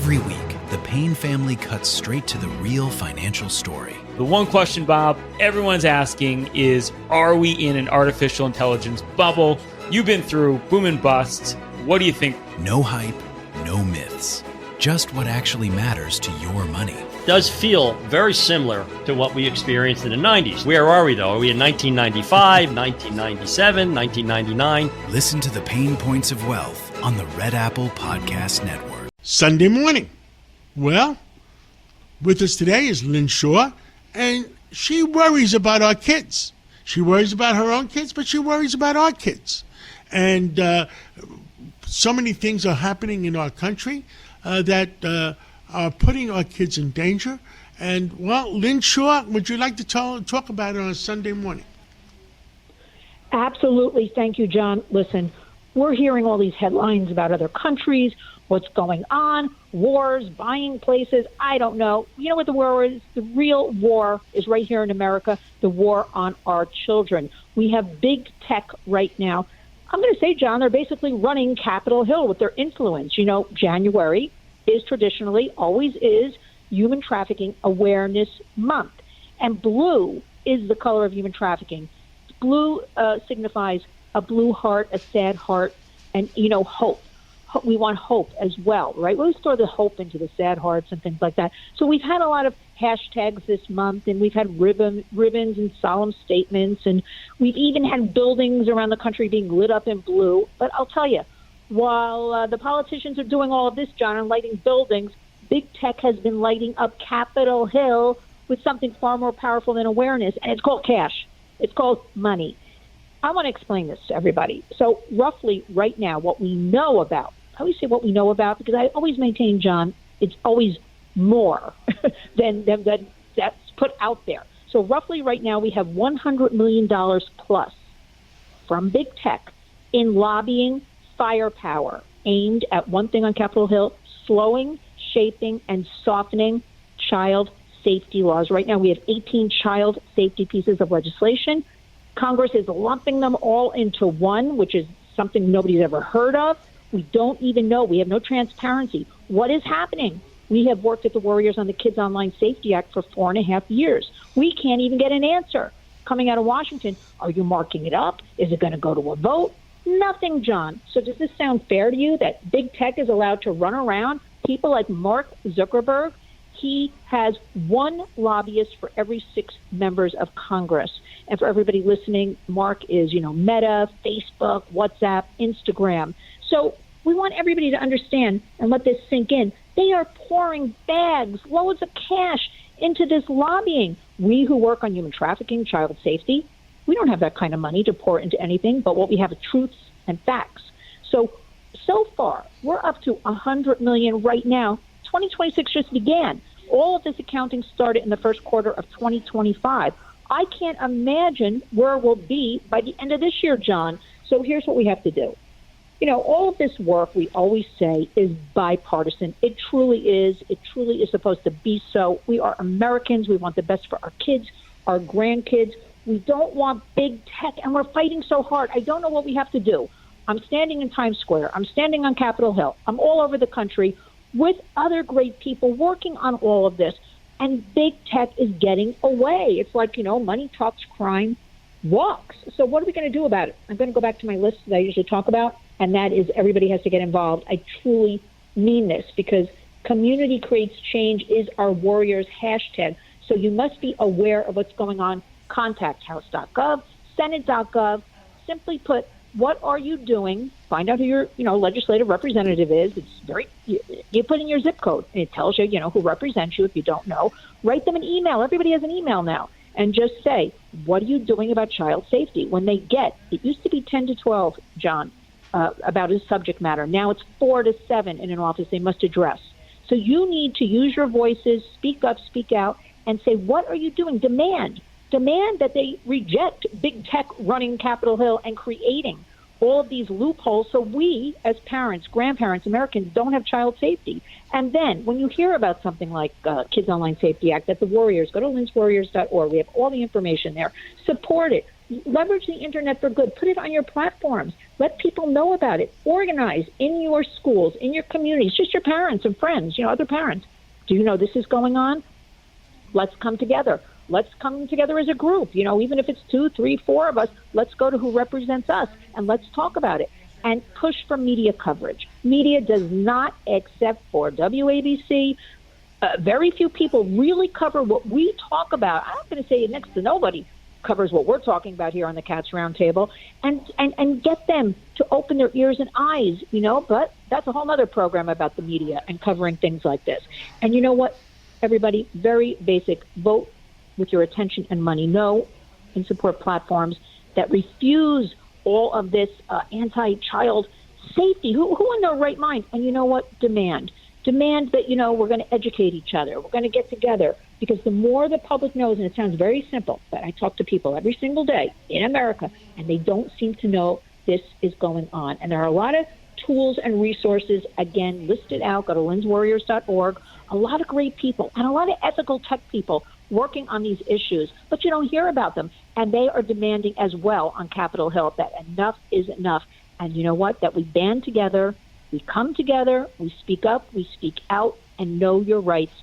Every week, the Payne family cuts straight to the real financial story. The one question, Bob, everyone's asking is, are we in an artificial intelligence bubble? You've been through boom and bust. What do you think? No hype, no myths. Just what actually matters to your money. Does feel very similar to what we experienced in the 90s. Where are we, though? Are we in 1995, 1997, 1999? Listen to the Pain Points of Wealth on the Red Apple Podcast Network. Sunday morning. Well, with us today is Lynn Shaw, and she worries about our kids. She worries about her own kids, but she worries about our kids. And so many things are happening in our country that are putting our kids in danger. And, well, Lynn Shaw, would you like to talk about it on a Sunday morning? Absolutely. Thank you, John. Listen, we're hearing all these headlines about other countries, what's going on, wars, buying places. I don't know. You know what the war is? The real war is right here in America, the war on our children. We have big tech right now. I'm going to say, John, they're basically running Capitol Hill with their influence. You know, January is traditionally, always is, Human Trafficking Awareness Month. And blue is the color of human trafficking. Blue signifies a blue heart, a sad heart, and, you know, hope. We want hope as well, right? We always throw the hope into the sad hearts and things like that. So we've had a lot of hashtags this month, and we've had ribbons and solemn statements, and we've even had buildings around the country being lit up in blue. But I'll tell you, while the politicians are doing all of this, John, and lighting buildings, big tech has been lighting up Capitol Hill with something far more powerful than awareness, and it's called cash. It's called money. I want to explain this to everybody. So roughly right now, what we know about, I always say what we know about because I always maintain, John, it's always more than that's put out there. So roughly right now, we have $100 million plus from big tech in lobbying firepower aimed at one thing on Capitol Hill: slowing, shaping, and softening child safety laws. Right now, we have 18 child safety pieces of legislation. Congress is lumping them all into one, which is something nobody's ever heard of. We don't even know. We have no transparency. What is happening? We have worked at the Warriors on the Kids Online Safety Act for 4.5 years. We can't even get an answer coming out of Washington. Are you marking it up? Is it going to go to a vote? Nothing, John. So does this sound fair to you that big tech is allowed to run around? People like Mark Zuckerberg, he has one lobbyist for every 6 members of Congress. And for everybody listening, Mark is, Meta, Facebook, WhatsApp, Instagram. So we want everybody to understand and let this sink in. They are pouring bags, loads of cash into this lobbying. We who work on human trafficking, child safety, we don't have that kind of money to pour into anything, but what we have are truths and facts. So far, we're up to $100 million right now. 2026 just began. All of this accounting started in the first quarter of 2025. I can't imagine where we'll be by the end of this year, John. So here's what we have to do. All of this work, we always say, is bipartisan. It truly is. It truly is supposed to be so. We are Americans. We want the best for our kids, our grandkids. We don't want big tech, and we're fighting so hard. I don't know what we have to do. I'm standing in Times Square. I'm standing on Capitol Hill. I'm all over the country with other great people working on all of this, and big tech is getting away. It's like, money talks, crime walks. So what are we going to do about it? I'm going to go back to my list that I usually talk about, and that is everybody has to get involved. I truly mean this because community creates change is our Warriors hashtag. So you must be aware of what's going on. Contact House.gov, Senate.gov. Simply put, what are you doing? Find out who your legislative representative is. It's very you put in your zip code, and it tells you who represents you. If you don't know, write them an email. Everybody has an email now, and just say, what are you doing about child safety? When they get, it used to be 10 to 12, John, about his subject matter. Now it's 4 to 7 in an office they must address. So you need to use your voices, speak up, speak out, and say, what are you doing? Demand that they reject big tech running Capitol Hill and creating all of these loopholes so we, as parents, grandparents, Americans, don't have child safety. And then when you hear about something like Kids Online Safety Act, that the Warriors, go to lynswarriors.org. We have all the information there. Support it. Leverage the Internet for good. Put it on your platforms. Let people know about it. Organize in your schools, in your communities, just your parents and friends, other parents. Do you know this is going on? Let's come together. Let's come together as a group. Even if it's 2, 3, 4 of us, let's go to who represents us and let's talk about it and push for media coverage. Media does not, except for WABC, very few people really cover what we talk about. I'm not going to say next to nobody covers what we're talking about here on the Cats Roundtable, and get them to open their ears and eyes, but that's a whole other program about the media and covering things like this. And you know what, everybody, very basic, vote with your attention and money. No and support platforms that refuse all of this anti-child safety. Who in their right mind? And you know what, demand that, we're going to educate each other. We're going to get together. Because the more the public knows, and it sounds very simple, but I talk to people every single day in America, and they don't seem to know this is going on. And there are a lot of tools and resources, again, listed out. Go to linswarriors.org. A lot of great people and a lot of ethical tech people working on these issues, but you don't hear about them. And they are demanding as well on Capitol Hill that enough is enough. And you know what? That we band together, we come together, we speak up, we speak out, and know your rights,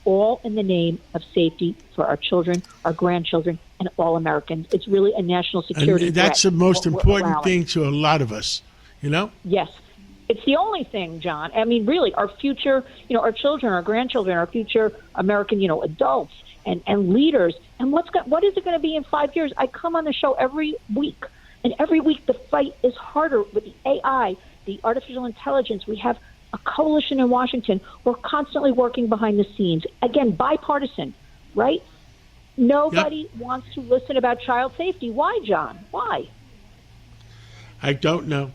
all in the name of safety for our children, our grandchildren, and all Americans. It's really a national security threat. And that's the most important thing to a lot of us, Yes. It's the only thing, John. I mean, really, our future, our children, our grandchildren, our future American, adults and leaders. And what is it going to be in 5 years? I come on the show every week, and every week the fight is harder with the AI, the artificial intelligence. We have a coalition in Washington. We're constantly working behind the scenes. Again, bipartisan, right? Nobody wants to listen about child safety. Why, John? Why? I don't know,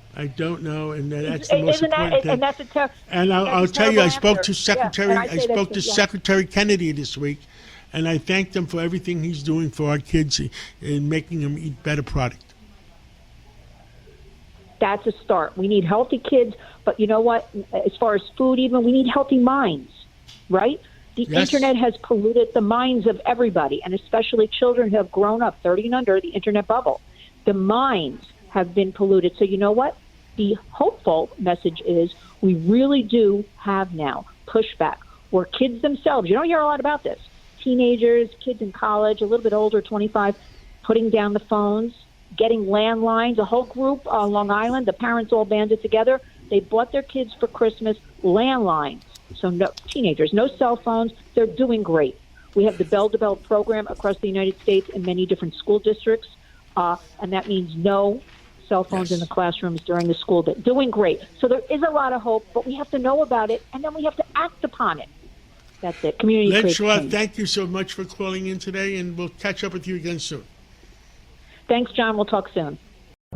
and that's the most important thing. And that's I'll tell you, I spoke to Secretary. Secretary Kennedy this week, and I thanked him for everything he's doing for our kids in making them eat better product. That's a start. We need healthy kids, but you know what? As far as food, even, we need healthy minds, right? The internet has polluted the minds of everybody, and especially children who have grown up 30 and under the internet bubble. The minds have been polluted. So you know what? The hopeful message is we really do have now pushback where kids themselves, you don't hear a lot about this, teenagers, kids in college, a little bit older, 25, putting down the phones, getting landlines, a whole group on Long Island, the parents all banded together. They bought their kids for Christmas landlines. So no teenagers, no cell phones. They're doing great. We have the bell-to-bell program across the United States in many different school districts, and that means no cell phones in the classrooms during the school day. Doing great. So there is a lot of hope, but we have to know about it, and then we have to act upon it. That's it. Community Lynn creates Shaw, change. thank you so much for calling in today, and we'll catch up with you again soon. Thanks, John. We'll talk soon.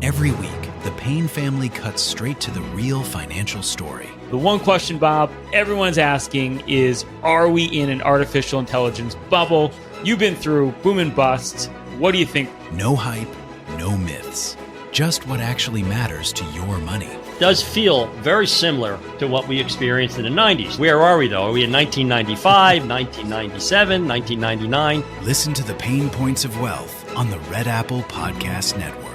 Every week, the Payne family cuts straight to the real financial story. The one question, Bob, everyone's asking is, are we in an artificial intelligence bubble? You've been through boom and bust. What do you think? No hype, no myths. Just what actually matters to your money. Does feel very similar to what we experienced in the 90s. Where are we, though? Are we in 1995, 1997, 1999? Listen to the Pain Points of Wealth on the Red Apple Podcast Network.